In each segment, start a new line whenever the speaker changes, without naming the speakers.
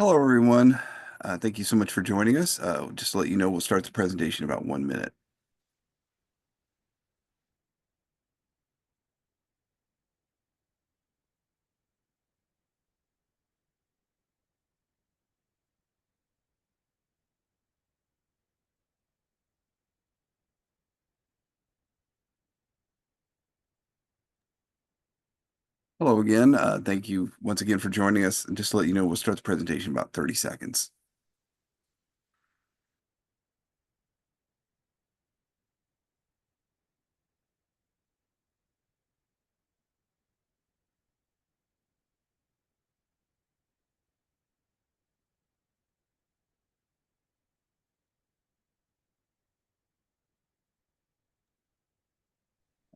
Hello, everyone. Thank you so much for joining us. Just to let you know, we'll start the presentation in about 1 minute. Hello again. Thank you once again for joining us. And just to let you know, we'll start the presentation in about 30 seconds.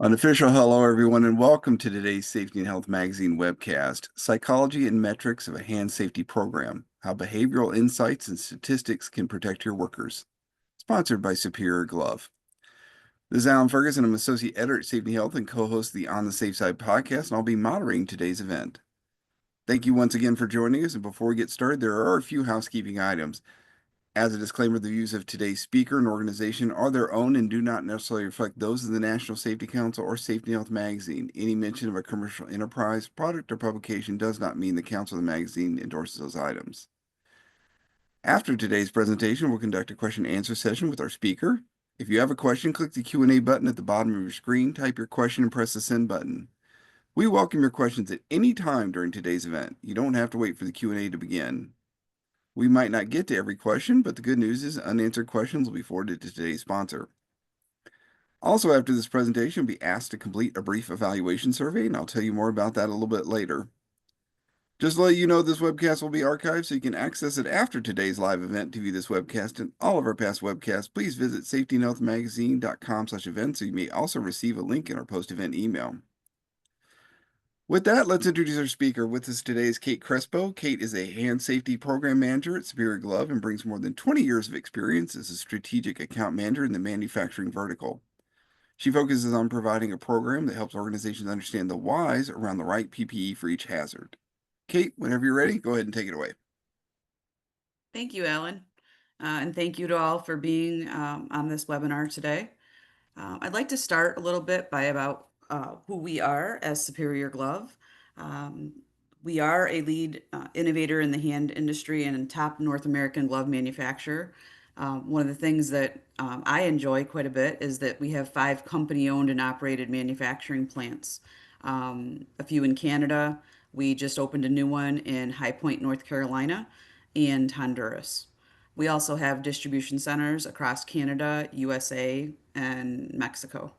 An official hello, everyone, and welcome to today's Safety and Health Magazine webcast, Psychology and Metrics of a Hand Safety Program, How Behavioral Insights and Statistics Can Protect Your Workers, sponsored by Superior Glove. This is Alan Ferguson. I'm Associate Editor at Safety Health and co-host of the On the Safe Side podcast, and I'll be moderating today's event. Thank you once again for joining us. And before we get started, there are a few housekeeping items. As a disclaimer, the views of today's speaker and organization are their own and do not necessarily reflect those of the National Safety Council or Safety Health Magazine. Any mention of a commercial enterprise, product, or publication does not mean the Council of the magazine endorses those items. After today's presentation, we'll conduct a question and answer session with our speaker. If you have a question, click the Q&A button at the bottom of your screen, type your question, and press the send button. We welcome your questions at any time during today's event. You don't have to wait for the Q&A to begin. We might not get to every question, but the good news is unanswered questions will be forwarded to today's sponsor. Also, after this presentation, you'll be asked to complete a brief evaluation survey, and I'll tell you more about that a little bit later. Just to let you know, this webcast will be archived so you can access it after today's live event. To view this webcast and all of our past webcasts, please visit safetyandhealthmagazine.com/events, so you may also receive a link in our post-event email. With that, let's introduce our speaker. With us today is Kate Crespo. Kate is a hand safety program manager at Superior Glove and brings more than 20 years of experience as a strategic account manager in the manufacturing vertical. She focuses on providing a program that helps organizations understand the whys around the right PPE for each hazard. Kate, whenever you're ready, go ahead and take it away.
Thank you, Alan. And thank you to all for being on this webinar today. I'd like to start a little bit by about who we are as Superior Glove. Um, we are a lead innovator in the hand industry and a top North American glove manufacturer. One of the things that I enjoy quite a bit is that we have 5 company-owned and operated manufacturing plants. A few in Canada. We just opened a new one in High Point, North Carolina, and Honduras. We also have distribution centers across Canada, USA, and Mexico.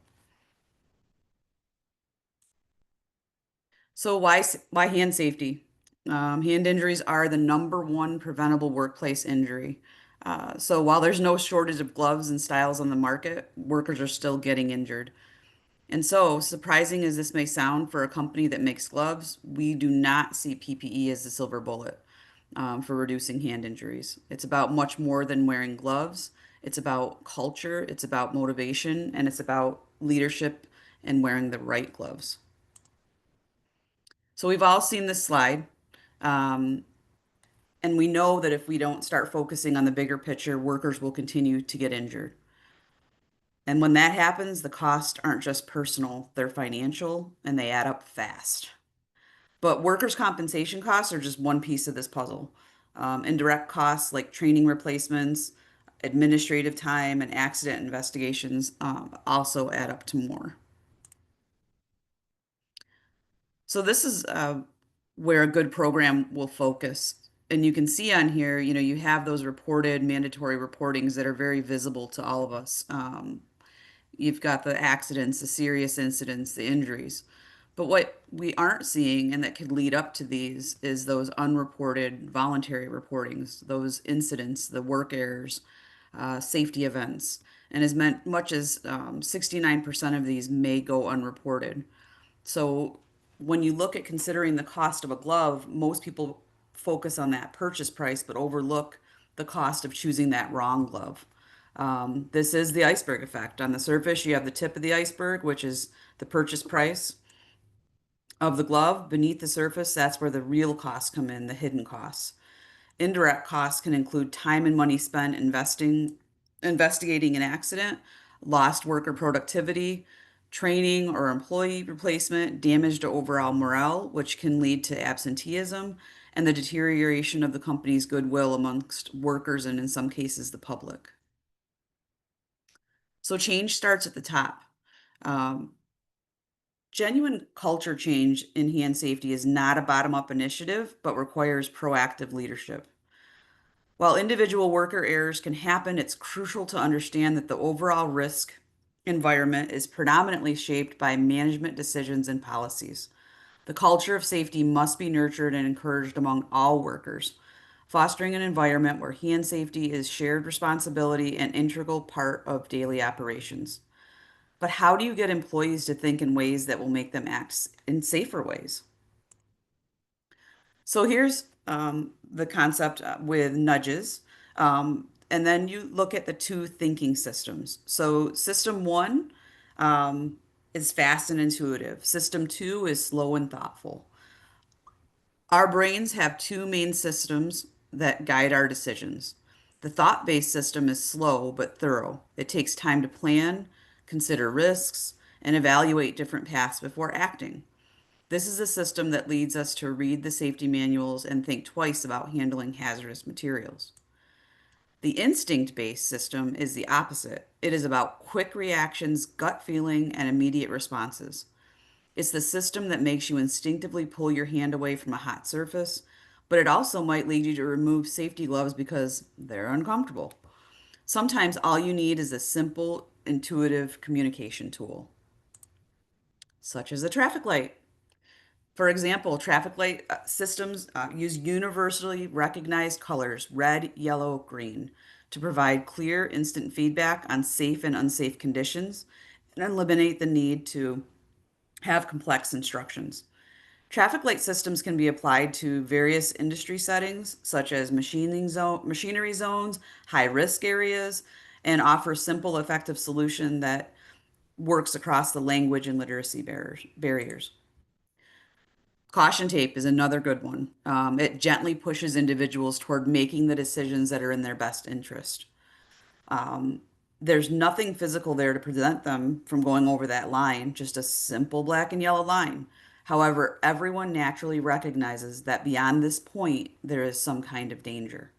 So why hand safety? Hand injuries are the number one preventable workplace injury. So while there's no shortage of gloves and styles on the market, workers are still getting injured. And so, surprising as this may sound for a company that makes gloves, we do not see PPE as the silver bullet for reducing hand injuries. It's about much more than wearing gloves. It's about culture, it's about motivation, and it's about leadership and wearing the right gloves. So we've all seen this slide, um, and we know that if we don't start focusing on the bigger picture, workers will continue to get injured. And when that happens, the costs aren't just personal, they're financial and they add up fast. But workers' compensation costs are just one piece of this puzzle. Indirect costs like training replacements, administrative time, and accident investigations also add up to more. So this is where a good program will focus. And you can see on here, you have those reported mandatory reportings that are very visible to all of us. You've got the accidents, the serious incidents, the injuries. But what we aren't seeing and that could lead up to these is those unreported voluntary reportings, those incidents, the work errors, safety events. And as much as 69% of these may go unreported. So when you look at considering the cost of a glove, most people focus on that purchase price, but overlook the cost of choosing that wrong glove. This is the iceberg effect. On the surface, you have the tip of the iceberg, which is the purchase price of the glove. Beneath the surface, that's where the real costs come in, the hidden costs. Indirect costs can include time and money spent investigating an accident, lost worker productivity, training or employee replacement, damage to overall morale, which can lead to absenteeism, and the deterioration of the company's goodwill amongst workers and in some cases the public. So change starts at the top. Um, Genuine culture change in hand safety is not a bottom-up initiative, but requires proactive leadership. While individual worker errors can happen, it's crucial to understand that the overall risk environment is predominantly shaped by management decisions and policies. The culture of safety must be nurtured and encouraged among all workers, fostering an environment where hand safety is shared responsibility and integral part of daily operations. But how do you get employees to think in ways that will make them act in safer ways? So here's the concept with nudges. And then you look at the two thinking systems. So system one is fast and intuitive. System two is slow and thoughtful. Our brains have two main systems that guide our decisions. The thought-based system is slow but thorough. It takes time to plan, consider risks, and evaluate different paths before acting. This is a system that leads us to read the safety manuals and think twice about handling hazardous materials. The instinct based system is the opposite. It is about quick reactions, gut feeling, and immediate responses. It's the system that makes you instinctively pull your hand away from a hot surface, but it also might lead you to remove safety gloves because they're uncomfortable. Sometimes all you need is a simple, intuitive communication tool, such as a traffic light. For example, traffic light systems use universally recognized colors, red, yellow, green, to provide clear, instant feedback on safe and unsafe conditions and eliminate the need to have complex instructions. Traffic light systems can be applied to various industry settings, such as machinery zones, high risk areas, and offer simple, effective solution that works across the language and literacy barriers. Caution tape is another good one. It gently pushes individuals toward making the decisions that are in their best interest. Um, there's nothing physical there to prevent them from going over that line, just a simple black and yellow line. However, everyone naturally recognizes that beyond this point, there is some kind of danger.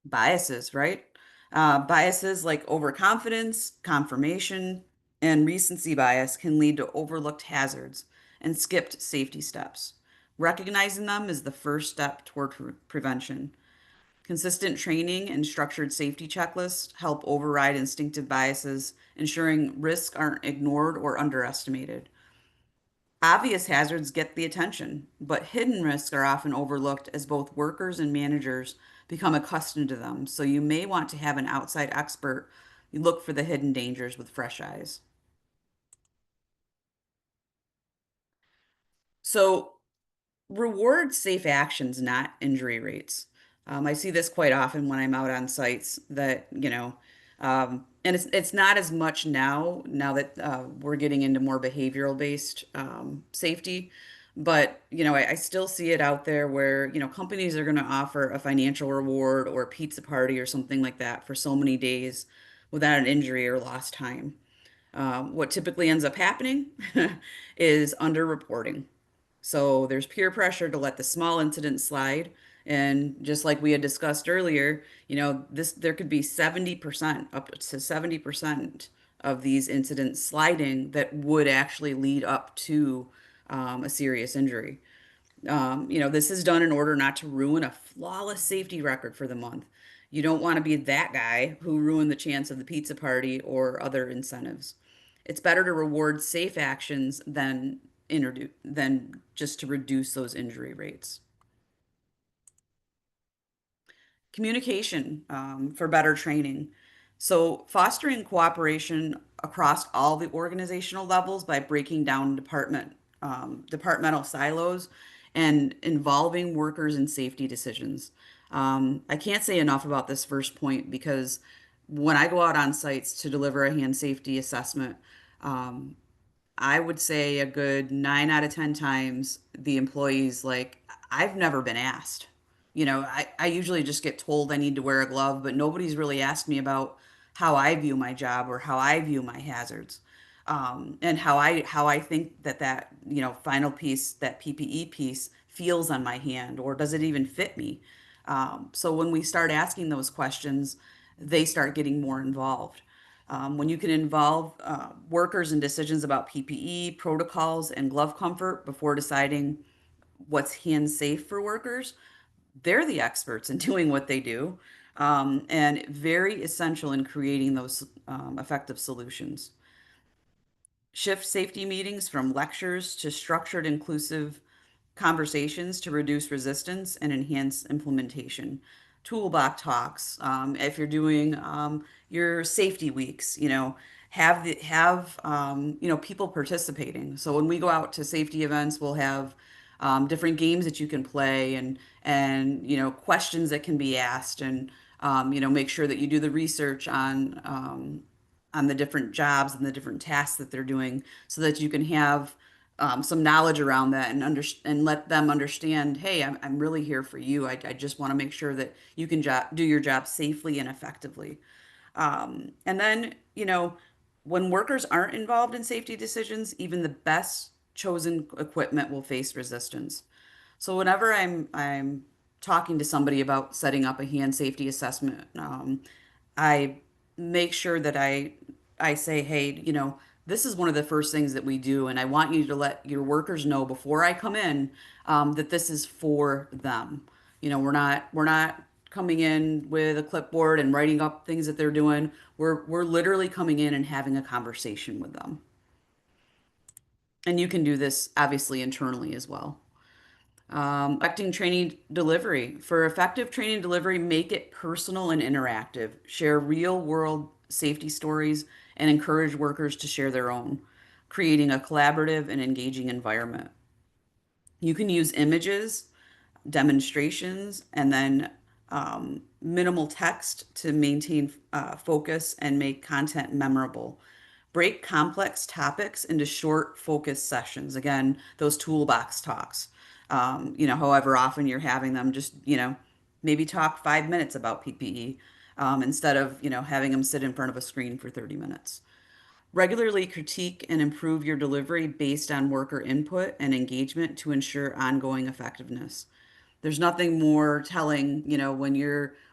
Biases, right? Biases like overconfidence, confirmation, and recency bias can lead to overlooked hazards and skipped safety steps. Recognizing them is the first step toward prevention. Consistent training and structured safety checklists help override instinctive biases, ensuring risks aren't ignored or underestimated. Obvious hazards get the attention, but hidden risks are often overlooked as both workers and managers become accustomed to them. So you may want to have an outside expert look for the hidden dangers with fresh eyes. So reward safe actions, not injury rates. I see this quite often when I'm out on sites that, and it's not as much now that we're getting into more behavioral based safety. But, I still see it out there where, companies are going to offer a financial reward or a pizza party or something like that for so many days without an injury or lost time. What typically ends up happening is underreporting. So there's peer pressure to let the small incident slide. And just like we had discussed earlier, this there could be 70%, up to 70% of these incidents sliding that would actually lead up to a serious injury. This is done in order not to ruin a flawless safety record for the month. You don't want to be that guy who ruined the chance of the pizza party or other incentives. It's better to reward safe actions than just to reduce those injury rates. Communication for better training. So, fostering cooperation across all the organizational levels by breaking down departmental silos and involving workers in safety decisions. I can't say enough about this first point because when I go out on sites to deliver a hand safety assessment, I would say a good 9 out of 10 times the employees like, I've never been asked. I usually just get told I need to wear a glove, but nobody's really asked me about how I view my job or how I view my hazards. And how I think that final piece, that PPE piece, feels on my hand, or does it even fit me? So when we start asking those questions, they start getting more involved. When you can involve workers in decisions about PPE, protocols, and glove comfort before deciding what's hand safe for workers, they're the experts in doing what they do, and very essential in creating those effective solutions. Shift safety meetings from lectures to structured, inclusive conversations to reduce resistance and enhance implementation. Toolbox talks. If you're doing your safety weeks, have people participating. So when we go out to safety events, we'll have different games that you can play, and questions that can be asked, and make sure that you do the research on the different jobs and the different tasks that they're doing, so that you can have some knowledge around that, and let them understand, hey, I'm really here for you. I just want to make sure that you can do your job safely and effectively. And then, when workers aren't involved in safety decisions, even the best chosen equipment will face resistance. So whenever I'm talking to somebody about setting up a hand safety assessment, I make sure that I say, hey, this is one of the first things that we do, and I want you to let your workers know before I come in, that this is for them. We're not coming in with a clipboard and writing up things that they're doing. We're literally coming in and having a conversation with them. And you can do this obviously internally as well. Affecting training delivery. For effective training delivery, make it personal and interactive. Share real world safety stories and encourage workers to share their own, creating a collaborative and engaging environment. You can use images, demonstrations, and then minimal text to maintain focus and make content memorable. Break complex topics into short, focused sessions. Again, those toolbox talks. However often you're having them, just, maybe talk 5 minutes about PPE, instead of, having them sit in front of a screen for 30 minutes. Regularly critique and improve your delivery based on worker input and engagement to ensure ongoing effectiveness. There's nothing more telling,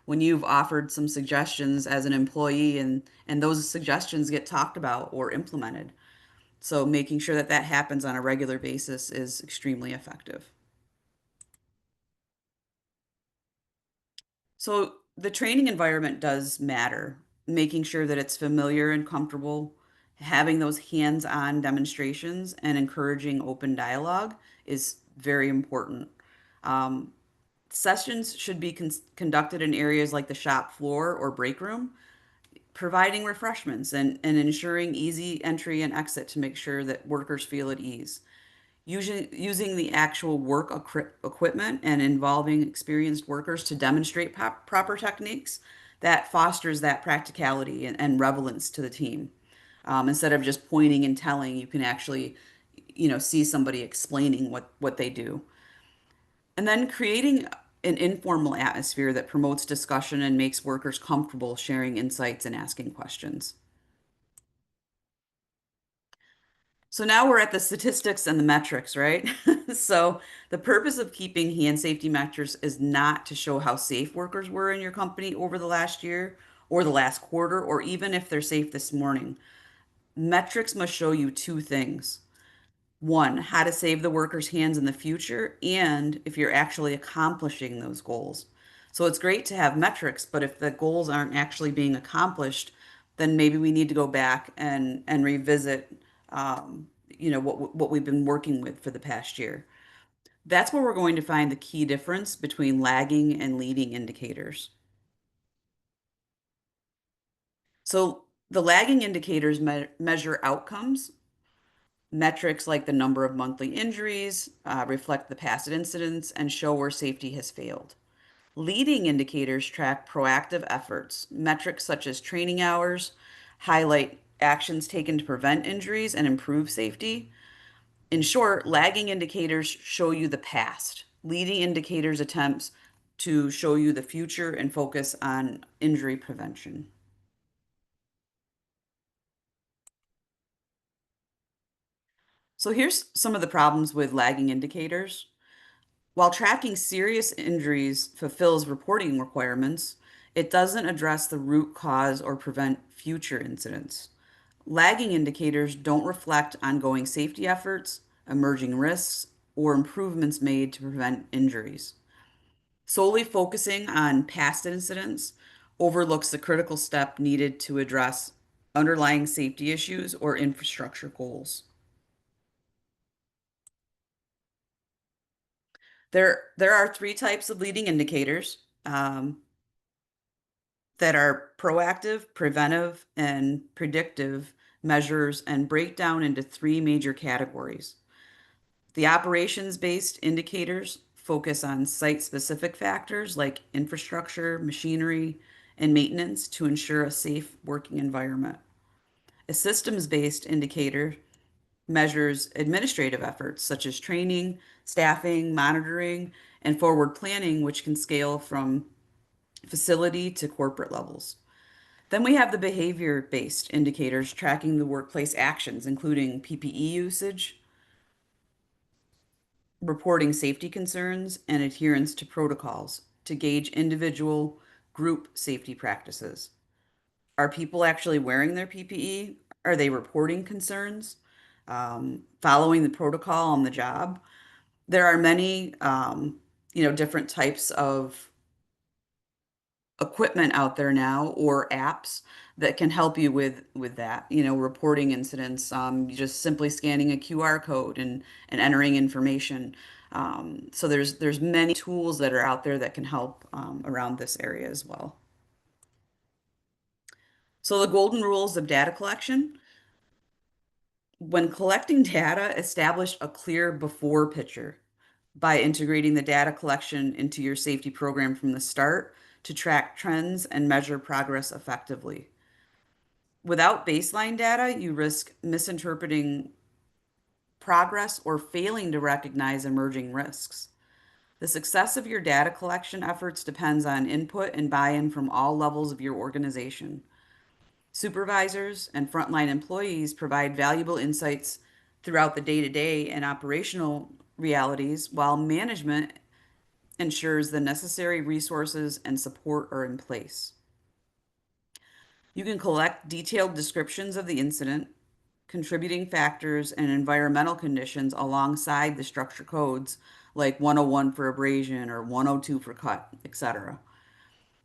when you've offered some suggestions as an employee, and those suggestions get talked about or implemented. So making sure that that happens on a regular basis is extremely effective. So the training environment does matter, making sure that it's familiar and comfortable, having those hands-on demonstrations and encouraging open dialogue is very important. Um, Sessions should be conducted in areas like the shop floor or break room, providing refreshments and ensuring easy entry and exit to make sure that workers feel at ease. Using the actual work equipment and involving experienced workers to demonstrate proper techniques that fosters that practicality and relevance to the team. Instead of just pointing and telling, you can actually, see somebody explaining what they do. And then creating an informal atmosphere that promotes discussion and makes workers comfortable sharing insights and asking questions. So now we're at the statistics and the metrics, right? So the purpose of keeping hand safety metrics is not to show how safe workers were in your company over the last year or the last quarter, or even if they're safe this morning. Metrics must show you two things. One, how to save the workers' hands in the future, and if you're actually accomplishing those goals. So it's great to have metrics, but if the goals aren't actually being accomplished, then maybe we need to go back and revisit, what we've been working with for the past year. That's where we're going to find the key difference between lagging and leading indicators. So the lagging indicators measure outcomes. Metrics like the number of monthly injuries reflect the past incidents and show where safety has failed. Leading indicators track proactive efforts. Metrics such as training hours highlight actions taken to prevent injuries and improve safety. In short, lagging indicators show you the past, Leading indicators attempts to show you the future and focus on injury prevention. So here's some of the problems with lagging indicators. While tracking serious injuries fulfills reporting requirements, it doesn't address the root cause or prevent future incidents. Lagging indicators don't reflect ongoing safety efforts, emerging risks, or improvements made to prevent injuries. Solely focusing on past incidents overlooks the critical step needed to address underlying safety issues or infrastructure goals. There are three types of leading indicators that are proactive, preventive, and predictive measures and break down into three major categories. The operations-based indicators focus on site-specific factors like infrastructure, machinery, and maintenance to ensure a safe working environment. A systems-based indicator measures administrative efforts such as training, staffing, monitoring, and forward planning, which can scale from facility to corporate levels. Then we have the behavior-based indicators tracking the workplace actions, including PPE usage, reporting safety concerns, and adherence to protocols to gauge individual group safety practices. Are people actually wearing their PPE? Are they reporting concerns? Following the protocol on the job? There are many, different types of equipment out there now or apps that can help you with that, reporting incidents, just simply scanning a QR code and entering information. So there's many tools that are out there that can help around this area as well. So the golden rules of data collection. When collecting data, establish a clear before picture by integrating the data collection into your safety program from the start to track trends and measure progress effectively. Without baseline data, you risk misinterpreting progress or failing to recognize emerging risks. The success of your data collection efforts depends on input and buy-in from all levels of your organization. Supervisors and frontline employees provide valuable insights throughout the day-to-day and operational realities, while management ensures the necessary resources and support are in place. You can collect detailed descriptions of the incident, contributing factors, and environmental conditions alongside the structure codes like 101 for abrasion or 102 for cut, etc.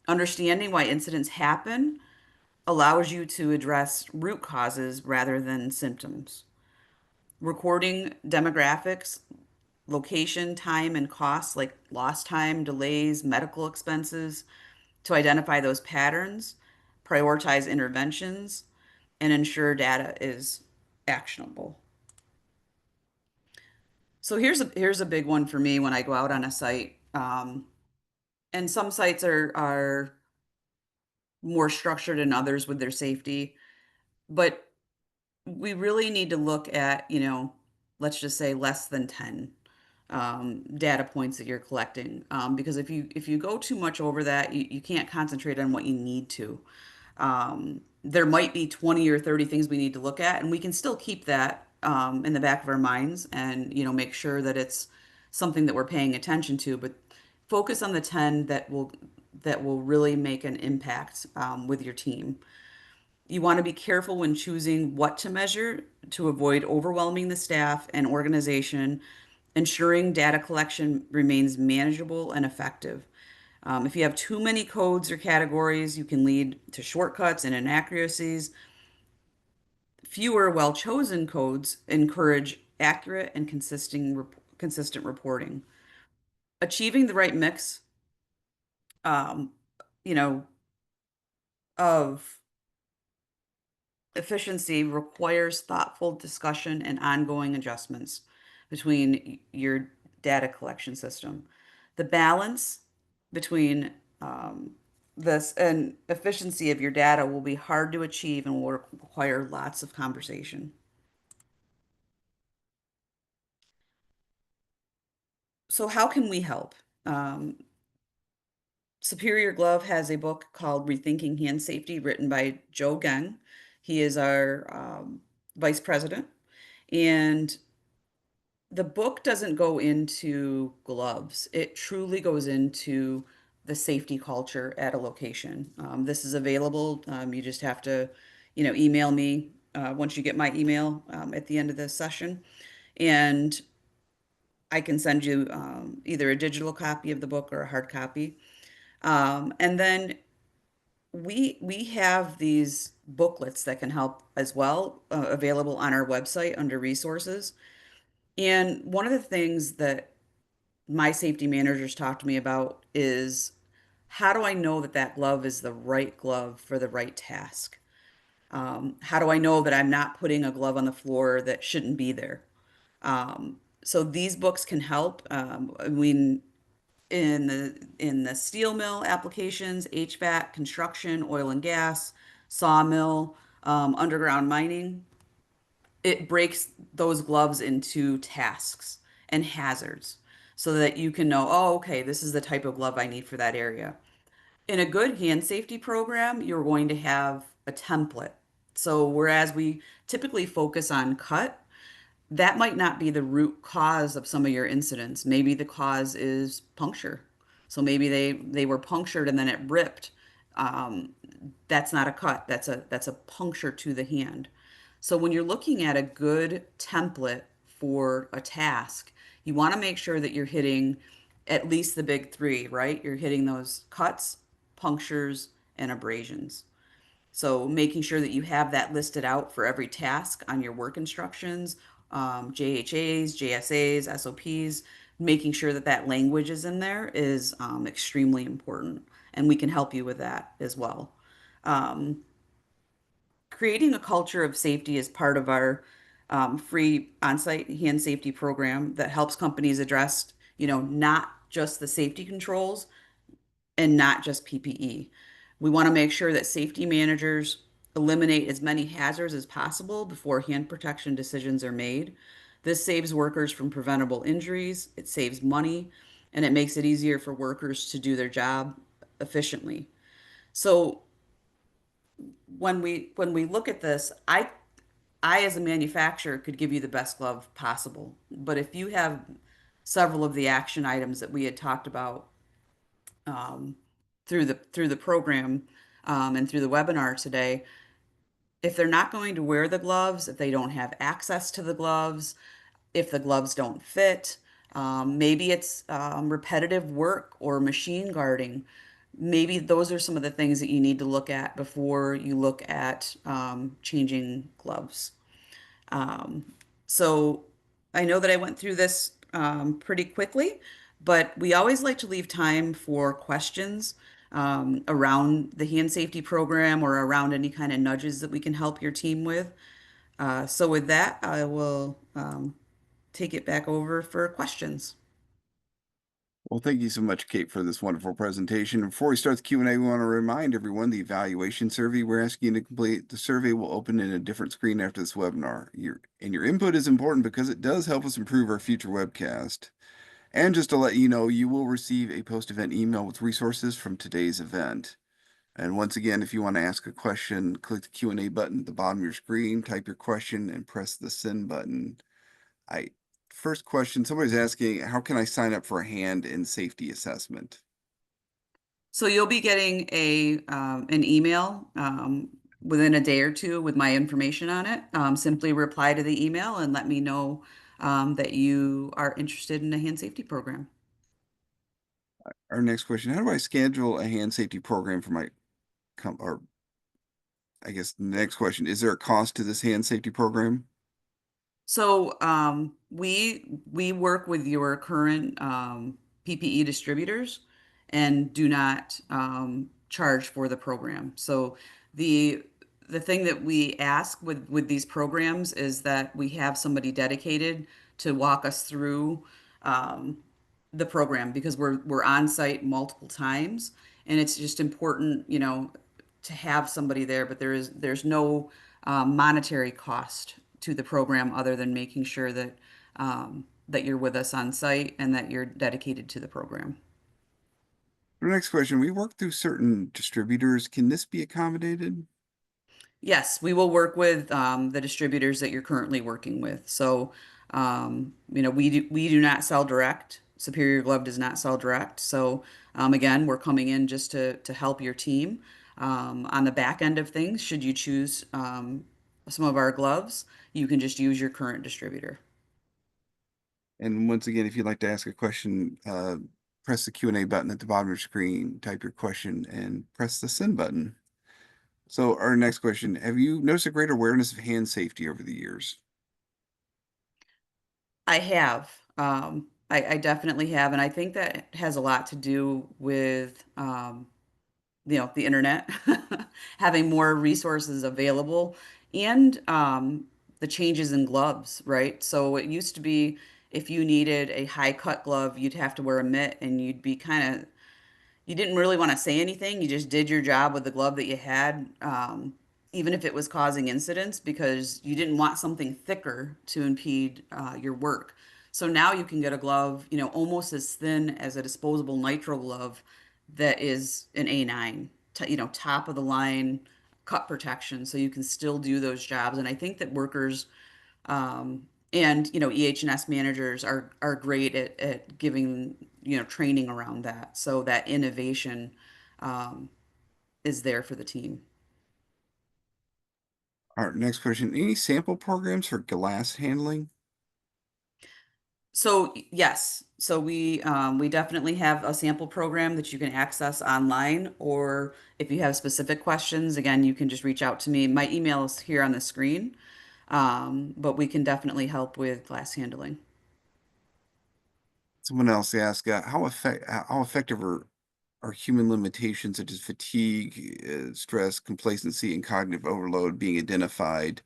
Understanding why incidents happen allows you to address root causes rather than symptoms. Recording demographics, location, time, and costs like lost time, delays, medical expenses to identify those patterns, prioritize interventions, and ensure data is actionable. So here's a big one for me when I go out on a site. And some sites are more structured than others with their safety, but we really need to look at, let's just say less than 10 data points that you're collecting. Because if you go too much over that, you can't concentrate on what you need to. There might be 20 or 30 things we need to look at, and we can still keep that in the back of our minds and, make sure that it's something that we're paying attention to, but focus on the 10 that will really make an impact with your team. You want to be careful when choosing what to measure to avoid overwhelming the staff and organization, ensuring data collection remains manageable and effective. If you have too many codes or categories, you can lead to shortcuts and inaccuracies. Fewer well-chosen codes encourage accurate and consistent reporting. Achieving the right mix, um, you know, of efficiency requires thoughtful discussion and ongoing adjustments between your data collection system. The balance between this and efficiency of your data will be hard to achieve and will require lots of conversation. So how can we help? Um, Superior Glove has a book called Rethinking Hand Safety, written by Joe Geng. He is our vice president. And the book doesn't go into gloves. It truly goes into the safety culture at a location. This is available. You just have to, email me once you get my email at the end of this session. And I can send you either a digital copy of the book or a hard copy. And then we have these booklets that can help as well, available on our website under resources. And one of the things that my safety managers talk to me about is, how do I know that that glove is the right glove for the right task? How do I know that I'm not putting a glove on the floor that shouldn't be there? So these books can help. I mean, in the steel mill applications, HVAC, construction, oil and gas, sawmill, underground mining, it breaks those gloves into tasks and hazards so that you can know, oh, okay, this is the type of glove I need for that area. In a good hand safety program, you're going to have a template. So whereas we typically focus on cut, that might not be the root cause of some of your incidents. Maybe the cause is puncture. So maybe they were punctured and then it ripped. Um, that's not a cut. That's a puncture to the hand. So when you're looking at a good template for a task, you want to make sure that you're hitting at least the big three, right? You're hitting those cuts, punctures, and abrasions. So making sure that you have that listed out for every task on your work instructions, JHAs, JSAs, SOPs, making sure that that language is in there is extremely important. And we can help you with that as well. Um, Creating a culture of safety is part of our free on-site hand safety program that helps companies address, not just the safety controls, and not just PPE. We want to make sure that safety managers eliminate as many hazards as possible before hand protection decisions are made. This saves workers from preventable injuries, it saves money, and it makes it easier for workers to do their job efficiently. So when we look at this, I as a manufacturer could give you the best glove possible. But if you have several of the action items that we had talked about um, through the program and through the webinar today, if they're not going to wear the gloves, if they don't have access to the gloves, if the gloves don't fit, maybe it's repetitive work or machine guarding. Maybe those are some of the things that you need to look at before you look at changing gloves. Um, so I know that I went through this pretty quickly, but we always like to leave time for questions around the hand safety program or around any kind of nudges that we can help your team with. So with that, I will take it back over for questions.
Well, thank you so much, Kate, for this wonderful presentation. Before we start the Q&A, we want to remind everyone the evaluation survey we're asking you to complete. The survey will open in a different screen after this webinar. Your input is important because it does help us improve our future webcast. And just to let you know, you will receive a post-event email with resources from today's event. And once again, if you want to ask a question, click the Q&A button at the bottom of your screen, type your question, and press the send button. I First question, somebody's asking, how can I sign up for a hand and safety assessment?
So you'll be getting an email within a day or two with my information on it. Simply reply to the email and let me know that you are interested in a hand safety program.
Our next question, how do I schedule a hand safety program for my or I guess the next question, is there a cost to this hand safety program?
So we work with your current PPE distributors and do not charge for the program. So the the thing that we ask with these programs is that we have somebody dedicated to walk us through um, the program because we're on site multiple times, and it's just important, to have somebody there. But there's no monetary cost to the program other than making sure that that you're with us on site and that you're dedicated to the program.
The next question, we work through certain distributors. Can this be accommodated?
Yes, we will work with the distributors that you're currently working with. So, we do not sell direct. Superior Glove does not sell direct. So, again, we're coming in just to help your team. On the back end of things, should you choose some of our gloves, you can just use your current distributor.
And once again, if you'd like to ask a question, press the Q&A button at the bottom of your screen, type your question, and press the send button. So our next question, have you noticed a greater awareness of hand safety over the years?
I have. I definitely have, and I think that has a lot to do with the internet, having more resources available, and the changes in gloves, right? So it used to be if you needed a high cut glove, you'd have to wear a mitt and you'd be kind of you didn't really want to say anything. You just did your job with the glove that you had, even if it was causing incidents, because you didn't want something thicker to impede your work. So now you can get a glove, almost as thin as a disposable nitrile glove that is an A9, top of the line cut protection. So you can still do those jobs. And I think that workers and EH&S managers are great at giving training around that, so that innovation um, is there for the team.
Our next question, any sample programs for glass handling?
So yes, so we definitely have a sample program that you can access online, or if you have specific questions, again, you can just reach out to me. My email is here on the screen, but we can definitely help with glass handling.
Someone else asked, how effective are human limitations such as fatigue, stress, complacency, and cognitive overload being identified?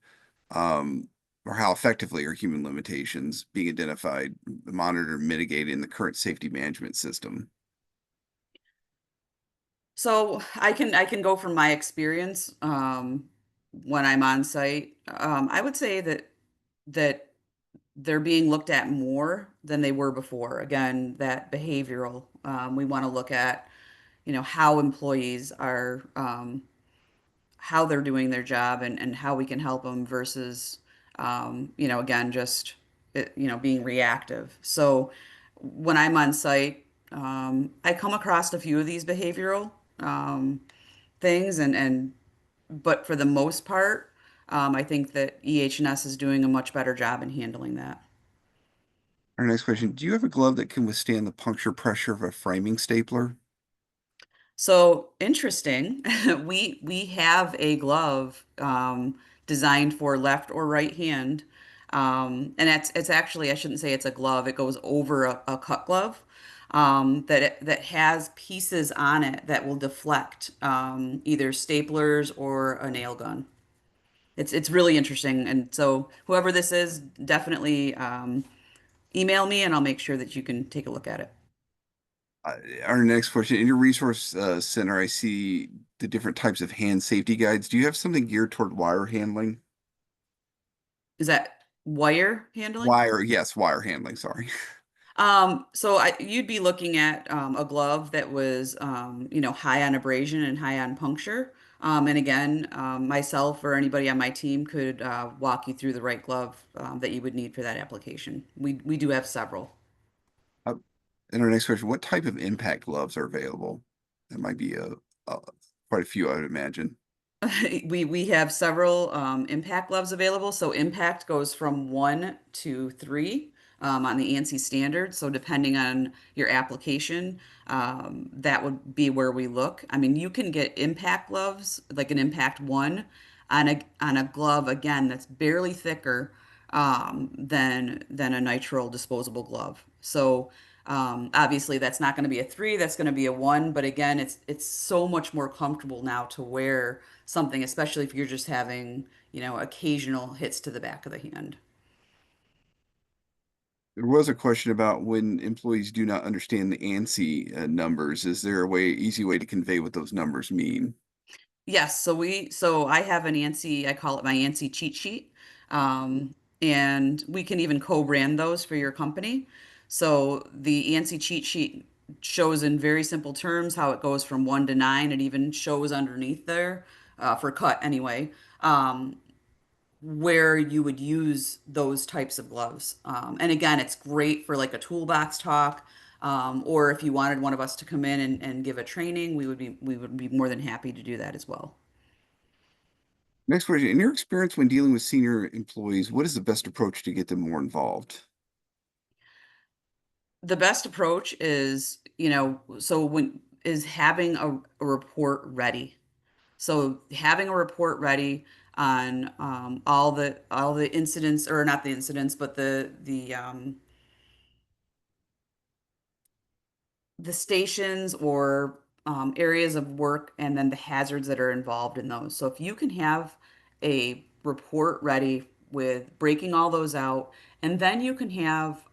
Um, or how effectively are human limitations being identified, monitored, mitigated in the current safety management system?
So I can go from my experience when I'm on site. I would say that they're being looked at more than they were before. Again, that behavioral. We want to look at how employees are how they're doing their job and how we can help them versus again just being reactive. So when I'm on site, I come across a few of these behavioral things and but for the most part, I think that EH&S is doing a much better job in handling that.
Our next question, do you have a glove that can withstand the puncture pressure of a framing stapler?
So interesting. We have a glove designed for left or right hand, and it's actually I shouldn't say it's a glove. It goes over a cut glove that has pieces on it that will deflect either staplers or a nail gun. It's really interesting, and so whoever this is, definitely email me, and I'll make sure that you can take a look at it.
Our next question, in your resource center, I see the different types of hand safety guides. Do you have something geared toward wire handling?
Is that wire handling?
Wire, yes, wire handling, sorry.
You'd be looking at a glove that was, high on abrasion and high on puncture. And again, myself or anybody on my team could walk you through the right glove that you would need for that application. We do have several.
Uh, and our next question, what type of impact gloves are available? That might be a quite a few, I would imagine.
We have several impact gloves available. So impact goes from 1 to 3 on the ANSI standard. So depending on your application, that would be where we look. I mean, you can get impact gloves, like an impact one, on a glove again that's barely thicker than a nitrile disposable glove. So obviously, that's not going to be a 3, that's going to be a 1. But again, it's so much more comfortable now to wear something, especially if you're just having, occasional hits to the back of the hand.
There was a question about when employees do not understand the ANSI numbers, is there a easy way to convey what those numbers mean?
Yes, so I have an ANSI, I call it my ANSI cheat sheet. and we can even co-brand those for your company. So the ANSI cheat sheet shows in very simple terms how it goes from 1 to 9. It even shows underneath there, for cut anyway, where you would use those types of gloves. And again, it's great for like a toolbox talk, or if you wanted one of us to come in and give a training, we would be more than happy to do that as well.
Next question. In your experience when dealing with senior employees, what is the best approach to get them more involved?
The best approach is, so when is having a report ready. So having a report ready on all the incidents, or not the incidents, but the stations or areas of work, and then the hazards that are involved in those. So if you can have a report ready with breaking all those out, and then you can have,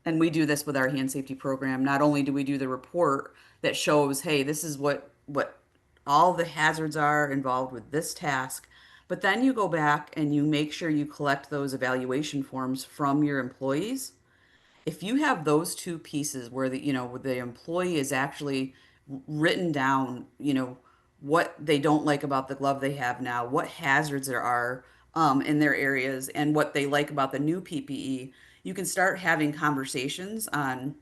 and we do this with our hand safety program. Not only do we do the report that shows, hey, this is what all the hazards are involved with this task, but then you go back and you make sure you collect those evaluation forms from your employees. If you have those two pieces where where the employee is actually written down, what they don't like about the glove they have now, what hazards there are in their areas, and what they like about the new PPE, you can start having conversations on,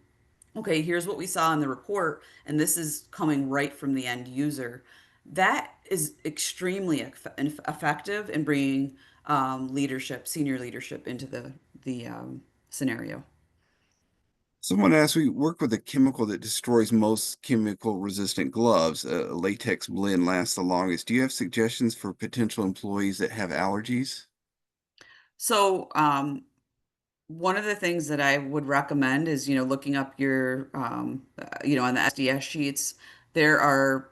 okay, here's what we saw in the report, and this is coming right from the end user. That is extremely effective in bringing leadership, senior leadership into the scenario.
Someone asked, we work with a chemical that destroys most chemical resistant gloves. A latex blend lasts the longest. Do you have suggestions for potential employees that have allergies?
So, one of the things that I would recommend is, looking up on the SDS sheets, there are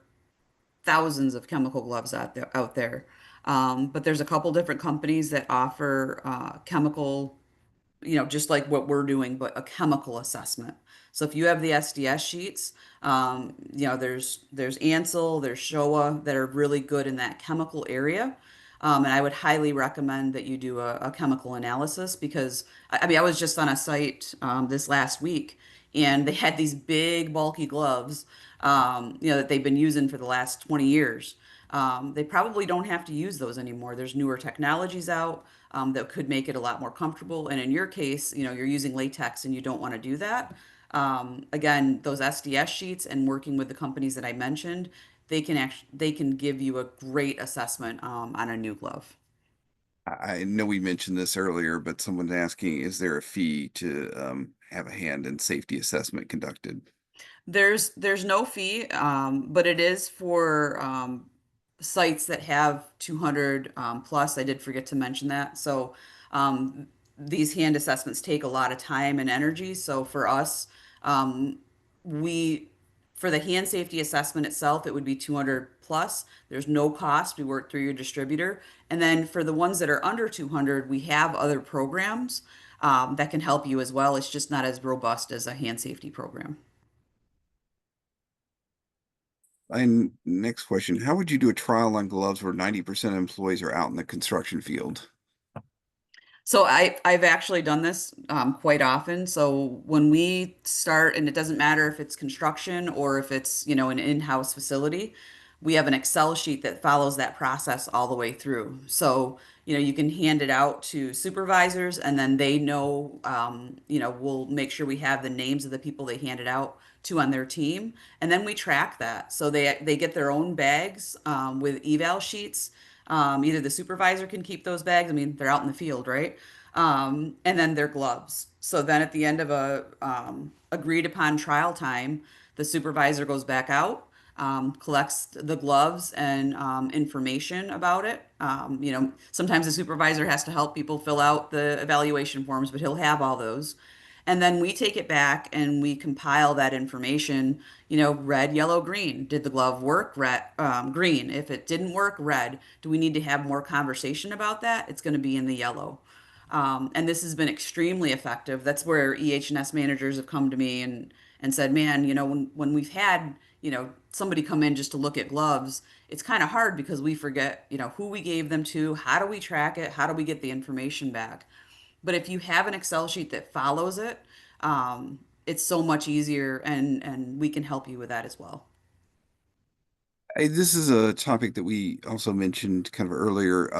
thousands of chemical gloves out there. But there's a couple different companies that offer chemical, just like what we're doing, but a chemical assessment. So if you have the SDS sheets, there's Ansel, there's Showa that are really good in that chemical area. And I would highly recommend that you do a chemical analysis, because I mean, I was just on a site this last week, and they had these big bulky gloves, that they've been using for the last 20 years. They probably don't have to use those anymore. There's newer technologies out that could make it a lot more comfortable. And in your case, you're using latex and you don't want to do that. Again, those SDS sheets and working with the companies that I mentioned, they can give you a great assessment on a new glove.
I know we mentioned this earlier, but someone's asking, is there a fee to have a hand and safety assessment conducted?
There's no fee, but it is for sites that have 200 plus. I did forget to mention that. So these hand assessments take a lot of time and energy. So for us, um, we for the hand safety assessment itself, it would be 200 plus. There's no cost. We work through your distributor. And then for the ones that are under 200, we have other programs that can help you as well. It's just not as robust as a hand safety program.
And next question, how would you do a trial on gloves where 90% of employees are out in the construction field?
So I've actually done this quite often. So when we start, and it doesn't matter if it's construction or if it's, an in-house facility, we have an Excel sheet that follows that process all the way through. So, you can hand it out to supervisors, and then they know, we'll make sure we have the names of the people they hand it out to on their team, and then we track that. So they get their own bags with eval sheets. Either the supervisor can keep those bags. I mean, they're out in the field, right? And then their gloves. So then at the end of a agreed upon trial time, the supervisor goes back out, collects the gloves and information about it. Sometimes the supervisor has to help people fill out the evaluation forms, but he'll have all those. And then we take it back and we compile that information, red, yellow, green. Did the glove work? Red, green. If it didn't work, red. Do we need to have more conversation about that? It's going to be in the yellow. And this has been extremely effective. That's where EH&S managers have come to me and said, man, when we've had somebody come in just to look at gloves, it's kind of hard because we forget, who we gave them to, how do we track it, how do we get the information back. But if you have an Excel sheet that follows it, it's so much easier, and we can help you with that as well.
This is a topic that we also mentioned kind of earlier.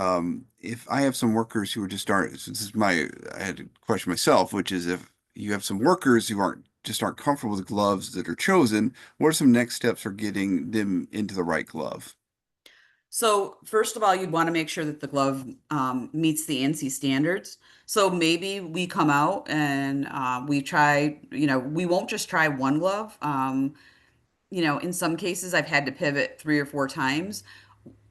If I have some workers who are just aren't, this is I had a question myself, which is if you have some workers who aren't comfortable with gloves that are chosen, what are some next steps for getting them into the right glove?
So first of all, you'd want to make sure that the glove meets the ANSI standards. So maybe we come out and we try, we won't just try one glove. In some cases, I've had to pivot 3 or 4 times.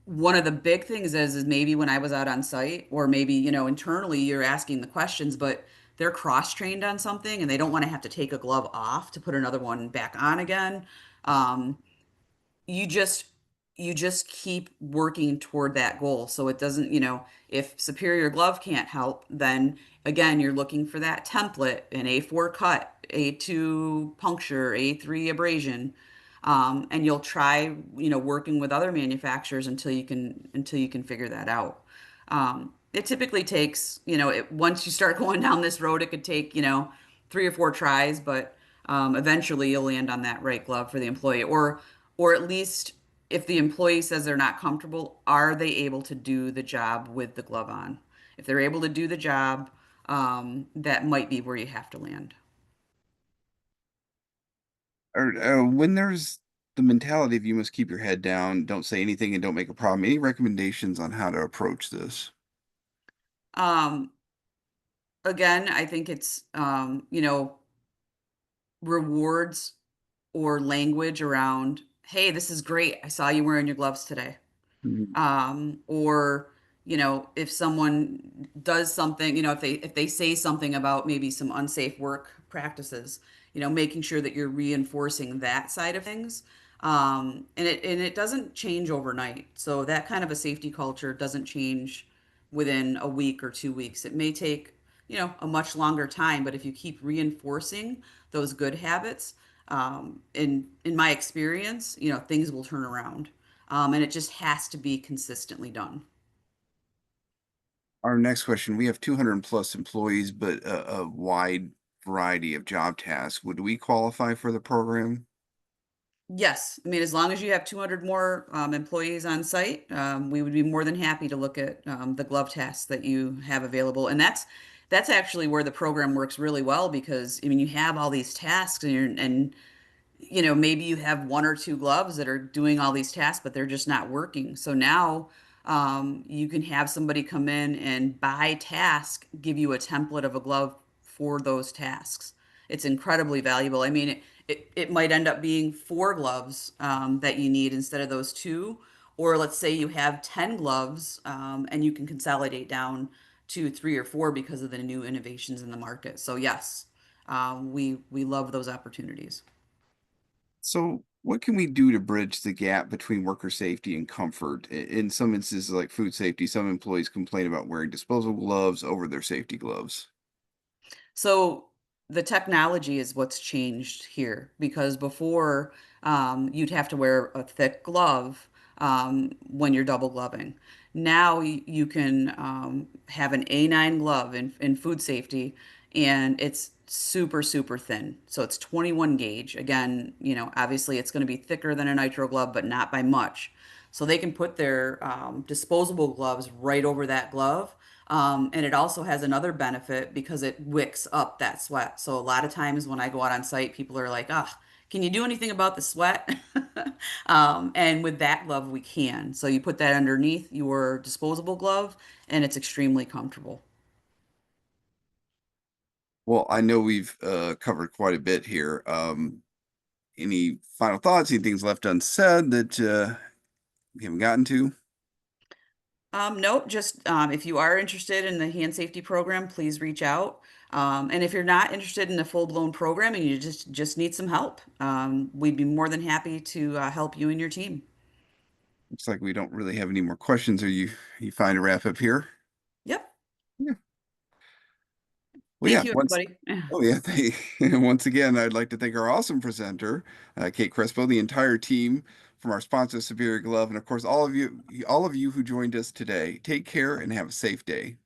One of the big things is maybe when I was out on site, or maybe, internally you're asking the questions, but they're cross-trained on something and they don't want to have to take a glove off to put another one back on again. Um, you just you just keep working toward that goal. So it doesn't, if Superior Glove can't help, then again, you're looking for that template, an A4 cut, A2 puncture, A3 abrasion. And you'll try, working with other manufacturers until you can figure that out. It typically takes, once you start going down this road, it could take, 3 or 4 tries, but eventually you'll land on that right glove for the employee, or at least if the employee says they're not comfortable, are they able to do the job with the glove on? If they're able to do the job, that might be where you have to land.
Or when there's the mentality of you must keep your head down, don't say anything, and don't make a problem, any recommendations on how to approach this?
Um, Again, I think it's, rewards or language around, hey, this is great. I saw you wearing your gloves today.
Mhm.
Or if someone does something, if they say something about maybe some unsafe work practices, making sure that you're reinforcing that side of things. And it doesn't change overnight, so that kind of a safety culture doesn't change within a week or 2 weeks. It may take a much longer time, but if you keep reinforcing those good habits, in my experience, things will turn around. And it just has to be consistently done.
Our next question, we have 200 plus employees, but a wide variety of job tasks. Would we qualify for the program?
Yes, I mean, as long as you have 200 more employees on site, we would be more than happy to look at the glove tasks that you have available. And that's actually where the program works really well, because I mean, you have all these tasks, and maybe you have 1 or 2 gloves that are doing all these tasks, but they're just not working. So now you can have somebody come in and by task give you a template of a glove for those tasks. It's incredibly valuable. I mean, it might end up being 4 gloves that you need instead of those two. Or let's say you have 10 gloves and you can consolidate down to 3 or 4 because of the new innovations in the market. So yes, we love those opportunities.
So, what can we do to bridge the gap between worker safety and comfort? In some instances, like food safety, some employees complain about wearing disposable gloves over their safety gloves.
So the technology is what's changed here, because before you'd have to wear a thick glove when you're double gloving. Now you can have an A9 glove in food safety, and it's super, super thin. So it's 21 gauge. Again, obviously it's going to be thicker than a nitro glove, but not by much. So they can put their disposable gloves right over that glove. And it also has another benefit because it wicks up that sweat. So a lot of times when I go out on site, people are like, "Ah, can you do anything about the sweat?" And with that glove, we can. So you put that underneath your disposable glove, and it's extremely comfortable.
Well, I know we've covered quite a bit here. Any final thoughts? Any things left unsaid that we haven't gotten to?
Nope, just if you are interested in the hand safety program, please reach out. And if you're not interested in the full-blown program and you just need some help, we'd be more than happy to help you and your team.
Looks like we don't really have any more questions. Are you fine to wrap up here?
Yep.
Yeah. Well, yeah,
Thank you,
once,
everybody.
oh yeah, once again, I'd like to thank our awesome presenter, Kate Crespo, the entire team from our sponsor, Superior Glove, and of course, all of you who joined us today. Take care and have a safe day.